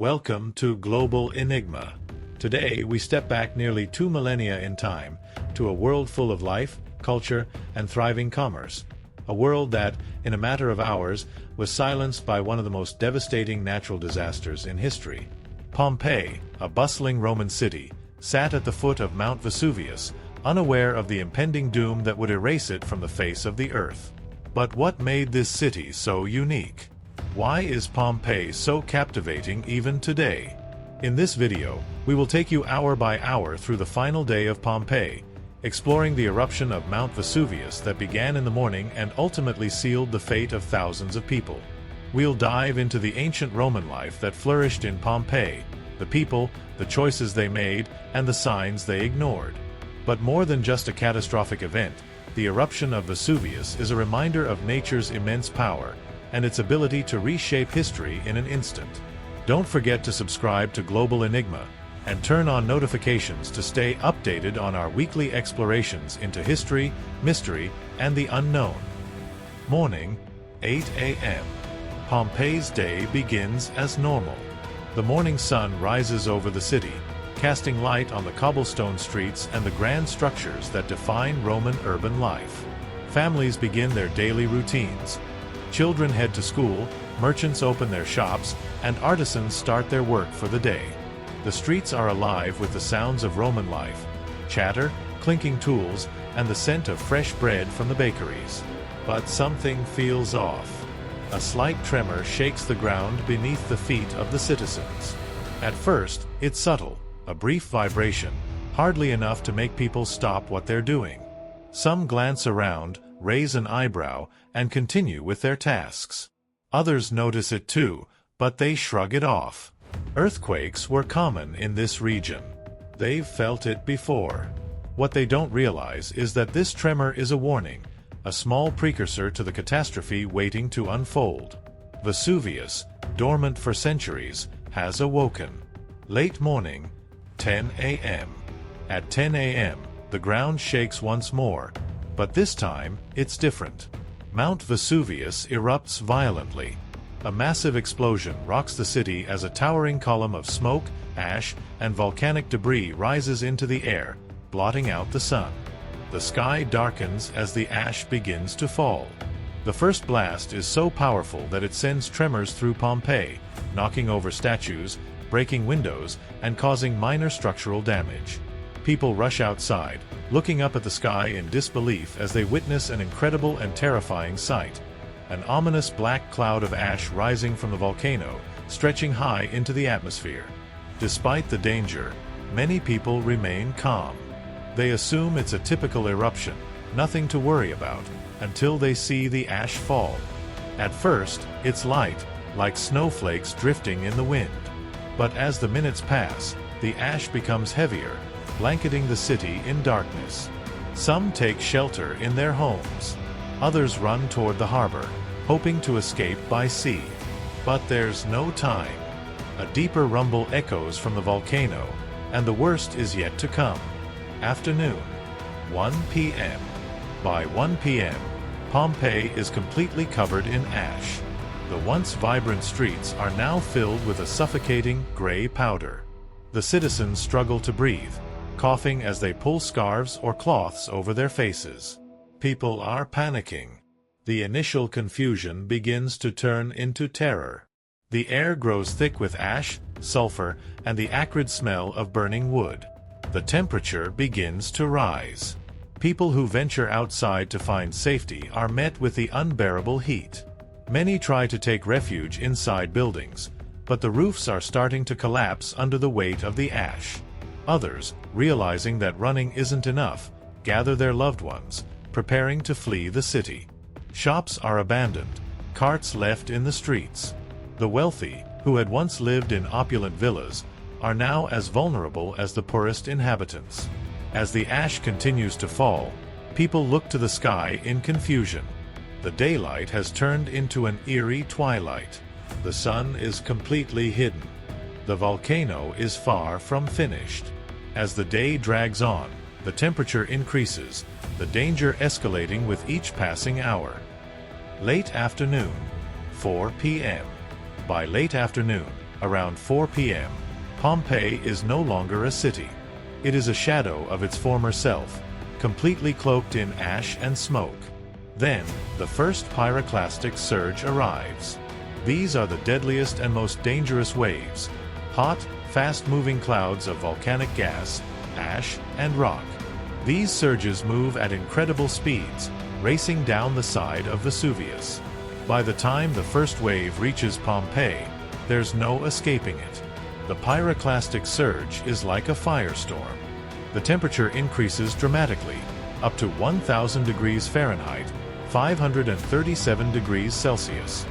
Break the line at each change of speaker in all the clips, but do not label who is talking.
Welcome to Global Enigma. Today, we step back nearly 2 millennia in time to a world full of life, culture, and thriving commerce. A world that, in a matter of hours, was silenced by one of the most devastating natural disasters in history. Pompeii, a bustling Roman city, sat at the foot of Mount Vesuvius, unaware of the impending doom that would erase it from the face of the earth. But what made this city so unique? Why is Pompeii so captivating even today? In this video, we will take you hour by hour through the final day of Pompeii, exploring the eruption of Mount Vesuvius that began in the morning and ultimately sealed the fate of thousands of people. We'll dive into the ancient Roman life that flourished in Pompeii, the people, the choices they made, and the signs they ignored. But more than just a catastrophic event, the eruption of Vesuvius is a reminder of nature's immense power and its ability to reshape history in an instant. Don't forget to subscribe to Global Enigma and turn on notifications to stay updated on our weekly explorations into history, mystery, and the unknown. Morning, 8 a.m. Pompeii's day begins as normal. The morning sun rises over the city, casting light on the cobblestone streets and the grand structures that define Roman urban life. Families begin their daily routines. Children head to school, merchants open their shops, and artisans start their work for the day. The streets are alive with the sounds of Roman life, chatter, clinking tools, and the scent of fresh bread from the bakeries. But something feels off. A slight tremor shakes the ground beneath the feet of the citizens. At first, it's subtle, a brief vibration, hardly enough to make people stop what they're doing. Some glance around, raise an eyebrow, and continue with their tasks. Others notice it too, but they shrug it off. Earthquakes were common in this region. They've felt it before. What they don't realize is that this tremor is a warning, a small precursor to the catastrophe waiting to unfold. Vesuvius, dormant for centuries, has awoken. Late morning, 10 a.m. At 10 a.m., the ground shakes once more, but this time, it's different. Mount Vesuvius erupts violently. A massive explosion rocks the city as a towering column of smoke, ash, and volcanic debris rises into the air, blotting out the sun. The sky darkens as the ash begins to fall. The first blast is so powerful that it sends tremors through Pompeii, knocking over statues, breaking windows, and causing minor structural damage. People rush outside, looking up at the sky in disbelief as they witness an incredible and terrifying sight. An ominous black cloud of ash rising from the volcano, stretching high into the atmosphere. Despite the danger, many people remain calm. They assume it's a typical eruption, nothing to worry about, until they see the ash fall. At first, it's light, like snowflakes drifting in the wind. But as the minutes pass, the ash becomes heavier, blanketing the city in darkness. Some take shelter in their homes. Others run toward the harbor, hoping to escape by sea. But there's no time. A deeper rumble echoes from the volcano, and the worst is yet to come. Afternoon, 1 p.m. By 1 p.m., Pompeii is completely covered in ash. The once vibrant streets are now filled with a suffocating gray powder. The citizens struggle to breathe, coughing as they pull scarves or cloths over their faces. People are panicking. The initial confusion begins to turn into terror. The air grows thick with ash, sulfur, and the acrid smell of burning wood. The temperature begins to rise. People who venture outside to find safety are met with the unbearable heat. Many try to take refuge inside buildings, but the roofs are starting to collapse under the weight of the ash. Others, realizing that running isn't enough, gather their loved ones, preparing to flee the city. Shops are abandoned, carts left in the streets. The wealthy, who had once lived in opulent villas, are now as vulnerable as the poorest inhabitants. As the ash continues to fall, people look to the sky in confusion. The daylight has turned into an eerie twilight. The sun is completely hidden. The volcano is far from finished. As the day drags on, the temperature increases, the danger escalating with each passing hour. Late afternoon, 4 p.m. By late afternoon, around 4 p.m., Pompeii is no longer a city. It is a shadow of its former self, completely cloaked in ash and smoke. Then, the first pyroclastic surge arrives. These are the deadliest and most dangerous waves, hot, fast-moving clouds of volcanic gas, ash, and rock. These surges move at incredible speeds, racing down the side of Vesuvius. By the time the first wave reaches Pompeii, there's no escaping it. The pyroclastic surge is like a firestorm. The temperature increases dramatically, up to 1,000 degrees Fahrenheit, 537 degrees Celsius.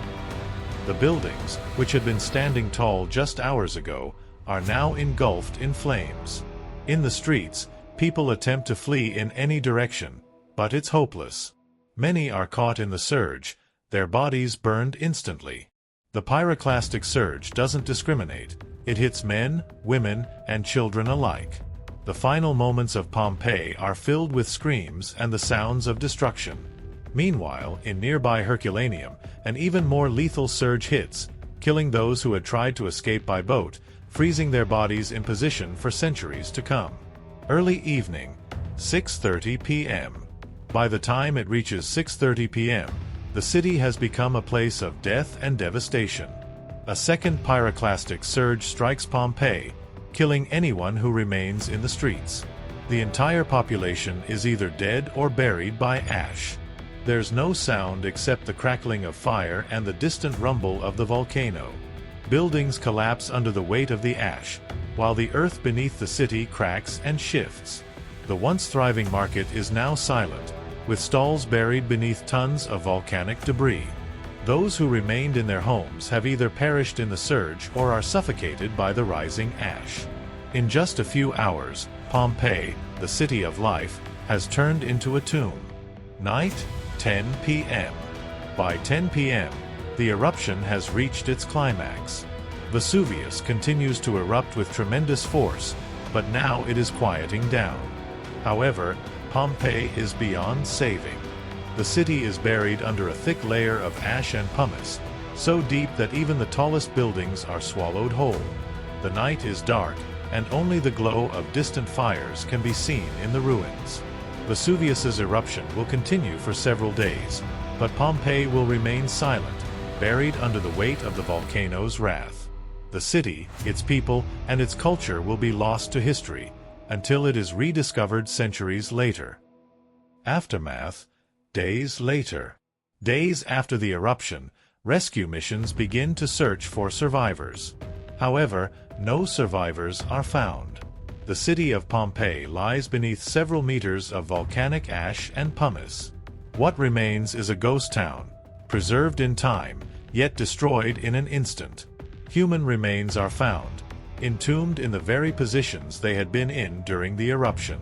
The buildings, which had been standing tall just hours ago, are now engulfed in flames. In the streets, people attempt to flee in any direction, but it's hopeless. Many are caught in the surge, their bodies burned instantly. The pyroclastic surge doesn't discriminate. It hits men, women, and children alike. The final moments of Pompeii are filled with screams and the sounds of destruction. Meanwhile, in nearby Herculaneum, an even more lethal surge hits, killing those who had tried to escape by boat, freezing their bodies in position for centuries to come. Early evening, 6:30 p.m. By the time it reaches 6:30 p.m., the city has become a place of death and devastation. A second pyroclastic surge strikes Pompeii, killing anyone who remains in the streets. The entire population is either dead or buried by ash. There's no sound except the crackling of fire and the distant rumble of the volcano. Buildings collapse under the weight of the ash, while the earth beneath the city cracks and shifts. The once thriving market is now silent, with stalls buried beneath tons of volcanic debris. Those who remained in their homes have either perished in the surge or are suffocated by the rising ash. In just a few hours, Pompeii, the city of life, has turned into a tomb. Night, 10 p.m. By 10 p.m., the eruption has reached its climax. Vesuvius continues to erupt with tremendous force, but now it is quieting down. However, Pompeii is beyond saving. The city is buried under a thick layer of ash and pumice, so deep that even the tallest buildings are swallowed whole. The night is dark, and only the glow of distant fires can be seen in the ruins. Vesuvius's eruption will continue for several days, but Pompeii will remain silent, buried under the weight of the volcano's wrath. The city, its people, and its culture will be lost to history, until it is rediscovered centuries later. Aftermath. Days later. Days after the eruption, rescue missions begin to search for survivors. However, no survivors are found. The city of Pompeii lies beneath several meters of volcanic ash and pumice. What remains is a ghost town, preserved in time, yet destroyed in an instant. Human remains are found, entombed in the very positions they had been in during the eruption.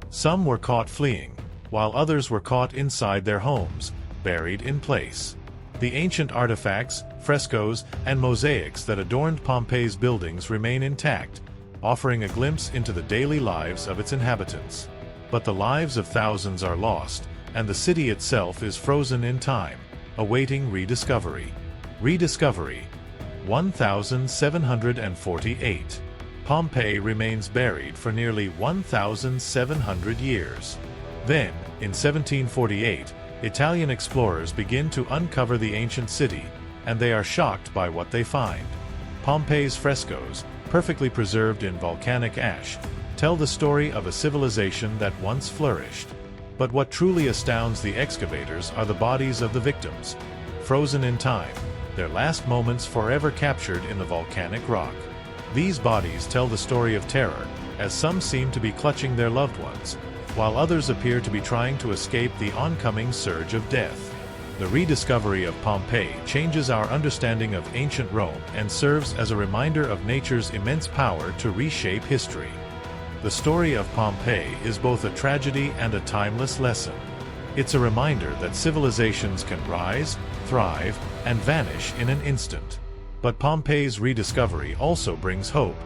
Some were caught fleeing, while others were caught inside their homes, buried in place. The ancient artifacts, frescoes, and mosaics that adorned Pompeii's buildings remain intact, offering a glimpse into the daily lives of its inhabitants. But the lives of thousands are lost, and the city itself is frozen in time, awaiting rediscovery. Rediscovery. 1748. Pompeii remains buried for nearly 1,700 years. Then, in 1748, Italian explorers begin to uncover the ancient city, and they are shocked by what they find. Pompeii's frescoes, perfectly preserved in volcanic ash, tell the story of a civilization that once flourished. But what truly astounds the excavators are the bodies of the victims, frozen in time, their last moments forever captured in the volcanic rock. These bodies tell the story of terror, as some seem to be clutching their loved ones, while others appear to be trying to escape the oncoming surge of death. The rediscovery of Pompeii changes our understanding of ancient Rome and serves as a reminder of nature's immense power to reshape history. The story of Pompeii is both a tragedy and a timeless lesson. It's a reminder that civilizations can rise, thrive, and vanish in an instant. But Pompeii's rediscovery also brings hope.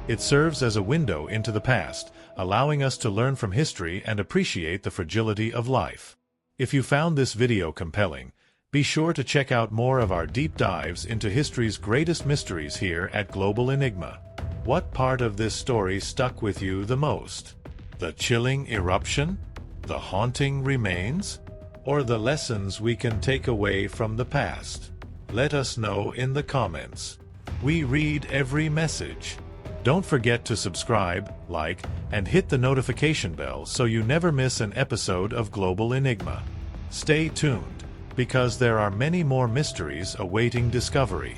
It serves as a window into the past, allowing us to learn from history and appreciate the fragility of life. If you found this video compelling, Be sure to check out more of our deep dives into history's greatest mysteries here at Global Enigma. What part of this story stuck with you the most? The chilling eruption? The haunting remains? Or the lessons we can take away from the past? Let us know in the comments. We read every message. Don't forget to subscribe, like, and hit the notification bell so you never miss an episode of Global Enigma. Stay tuned, because there are many more mysteries awaiting discovery.